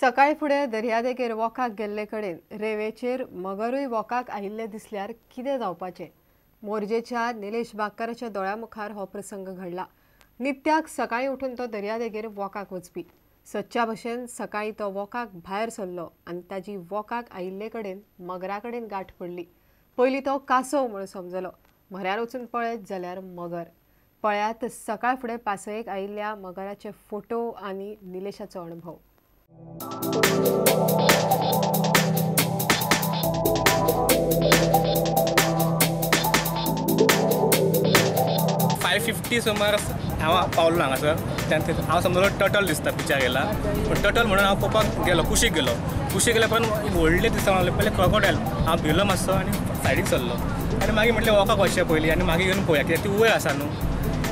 सकाळी फुडें दर्यादेगेर वॉकाक गेल्ले कडेन रेंवेचेर मगरूय वॉकाक आयिल्ले दिसल्यार कितें जावपाचें? मोरजेच्या निलेश बाक्कराच्या दोळ्या मुखार हो प्रसंग घडला. नित्याक सकाळी उठून तो दर्यादेगेर वॉकाक वचपी. सदच्या भशेन सकाळी तो वॉकाक भायर सरलो आनी ताजी वॉकाक आयिल्ले कडेन मगरा कडेन गाठ पडली. पयलीं तो कासव म्हूण समजलो. म्हऱ्यार वचून पळयत जाल्यार मगर. पळयात सकाळ फुडें पासयेक आयिल्ल्या मगराचे फोटो आनी निलेशाचो अणभव. 5:50 सुमार हांव पावलो हांगासर. तेन्ना हांव समजलो टर्टल दिसता पिच्यार गेला. पण टर्टल म्हणून हांव पळोवपाक गेलो, कुशीक गेलो. कुशीक गेल्या पण व्हडले दिसता लागले. पयलीं क्रोकोडायल. हांव भिलो मातसो आनी सायडीक सरलो. आनी मागीर म्हटलें वॉकाक वचचें पयलीं आनी मागीर येवन पळोवया कित्याक ती वयर आसा न्हू.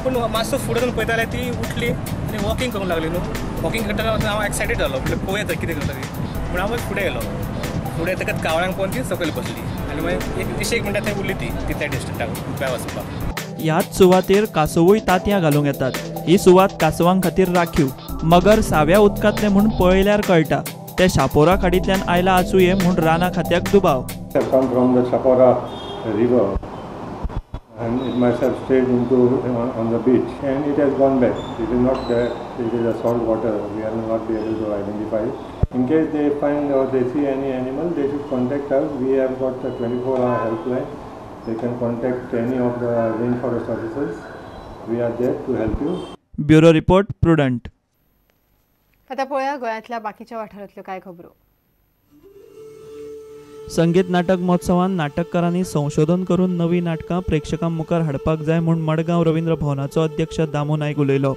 पूण मातसो फुडें वचून पळयता जाल्यार ती उठली आनी वॉकिंग करूंक लागली न्हू. वॉकिंग करता हांव एक्सायटेड जालो. म्हणजे पळयता कितें करता ती. पूण हांव फुडें गेलो. फुडें ताका कावळ्यांक पळोवन ती सकयल बसली आनी मागीर एक मिनटां थंय उरली ती त्या डिस्टन्टाक उप्या वचपाक. ह्याच सुवातेर कासवूय तांतयां घालूंक येतात. ही सुवात कासवांक खातीर राखीव. मगर साव्या उदकांतले म्हूण पळयल्यार कळटा. ते शापोरा खाडींतल्यान आयला आसूंये म्हूण राना खात्याक दुबाव. And it must have stayed on the beach, and it has gone back. It is not there. It is a salt water. We are not be able to identify it. In case they find or they see any animal, they should contact us. We have got the 24-hour helpline. They can contact any of the rainforest officers. We are there to help you. Bureau report prudent. आता पळया गोंयांतल्या बाकीच्या वाठारांतल्यो कांय खबरो. संगीत नाटक महोत्सवान नाटककारांनी संशोधन करून नवी नाटकां प्रेक्षकां मुखार हाडपाक जाय म्हूण मडगांव रवींद्र भवनाचो अध्यक्ष दामू नायक उलयलो.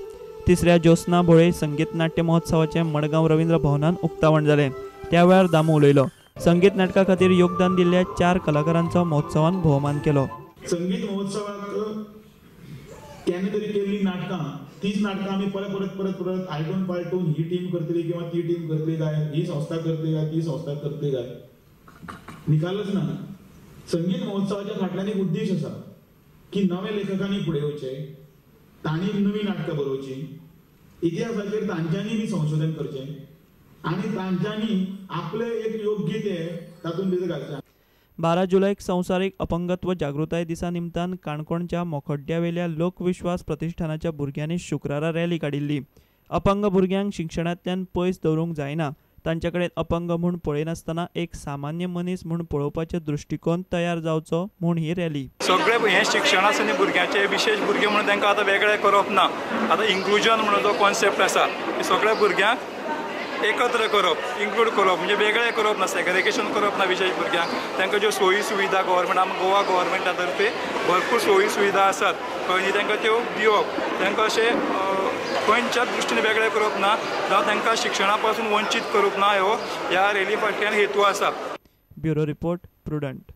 तिसऱ्या ज्योत्स्ना भोळे संगीत नाट्य महोत्सवाचें मडगांव रवींद्र भवनान उक्तावण जालें. त्या वेळार दामू उलयलो. संगीत नाटका खातीर योगदान दिल्ल्या 4 कलाकारांचो महोत्सवान भोवमान केलो. संगीत महोत्सवाक केन्ना तरी केल्ली नाटकां तीच नाटकां आमी परत आयटून पायटून ही टीम करतली किंवा ती टीम करतली काय, ही संस्था करतली काय, ती संस्था करतली काय, निकालच ना. संगीत महोत्सवाच्या फाटल्यान एक उद्देश आसा की नवे लेखकांनी फुडें येवचे, तांणी नवी नाटकां बरोवची, इतिहासाचेर तांच्यांनी बी संशोधन करचें आनी तांच्यांनी आपले एक योग्य ते तातूंत भितर घालचें. 12 जुलैक संवसारीक अपंगत्व जागृताय दिसा निमतान काणकोणच्या मोखड्ड्यावेल्या लोकविश्वास प्रतिश्ठानाच्या भुरग्यांनी शुक्रारा रॅली काडिल्ली. अपंग भुरग्यांक शिक्षणांतल्यान पयस दवरूंक जायना. तांचे कडेन अपंग म्हूण पळयनासतना एक सामान्य मनीस म्हूण पळोवपाचो दृश्टिकोन तयार जावचो म्हूण ही रॅली. सगळे हे शिक्षणाचे भुरग्यांचे विशेष भुरगे म्हणून तांकां आतां वेगळे करप ना. आतां इन्क्लुजन म्हणून जो कॉन्सेप्ट आसा सगळ्या भुरग्यांक एकत्र करप, इन्क्लूड करप, म्हणजे वेगळे करप ना, सेग्रिगेशन करप ना विशेष भुरग्यांक. तांकां ज्यो सोयी सुविधा गव्हर्मेंट आमच्या गोवा गव्हर्मेंटा तर्फे भरपूर सोयी सुविधा आसात खंय तांकां त्यो दिवप. तांकां अशें खंयच्याच दृश्टीन वेगळे करप ना जावं तांकां शिक्षणा पासून वंचीत करूंक ना. ह्या रॅली फाटल्यान हेतू आसा. Bureau report prudent.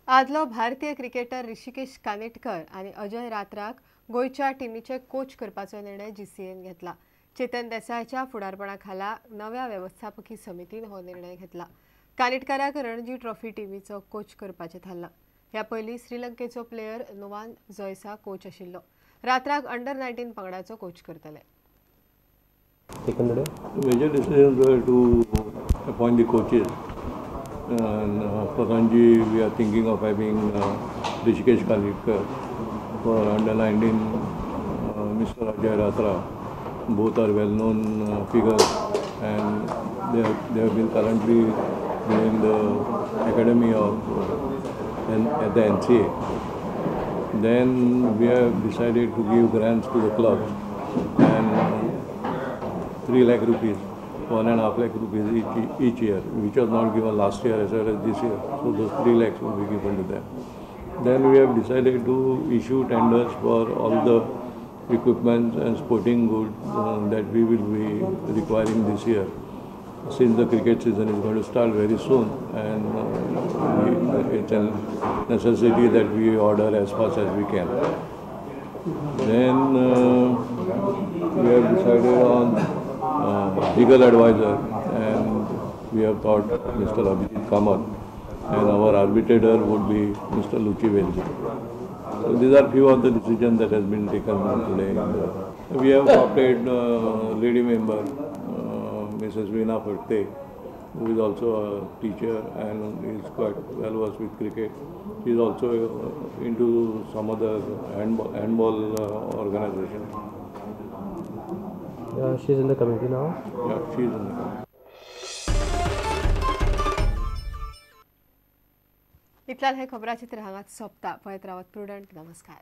आदलो भारतीय क्रिकेटर ऋषिकेश कानेटकर आनी अजय रात्राक गोंयच्या टिमीचे कोच करपाचो निर्णय GCAन घेतला. चेतन देसायच्या फुडारपणाखाला नव्या वेवस्थापकी समितीन हो निर्णय घेतला. कानेटकराक रणजी ट्रॉफी टिमीचो कोच करपाचें थारलां. ह्या पयलीं श्रीलंकेचो प्लेयर नुवान जॉयसा कोच आशिल्लो. रात्राक अंडर-19 पंगडाचो कोच करतले. Major decisions were to appoint the coaches. For Ranji, we are thinking of having Rishikesh Kanetkar. For under-19, Mr. Ajay Ratra. Both are well-known figures, and they have been currently in the academy of at the NCA. Then we have decided to give grants to the clubs, and 3 lakh rupees, 1.5 lakh rupees each year, which was not given last year as well as this year. So those 3 lakhs will be given to them. Then we have decided to issue tenders for all the equipment and sporting goods that we will be requiring this year, since the cricket season is going to start very soon, and it's a necessity that we order as fast as we can. Then we have decided on legal advisor, and we have thought Mr. Abhijit Kamath, and our arbitrator would be Mr. Luchi Velji. So these are few of the decisions that has been taken today. We have opted lady member Mrs. Veena Phirte, who is also a teacher and is quite well versed with cricket. She is also into some other handball organization. She's in the committee now? Yeah, she is in the committee. इतल्यान हे खबराचित्र हांगाच सोंपता. पळयत Rawat prudent. नमस्कार.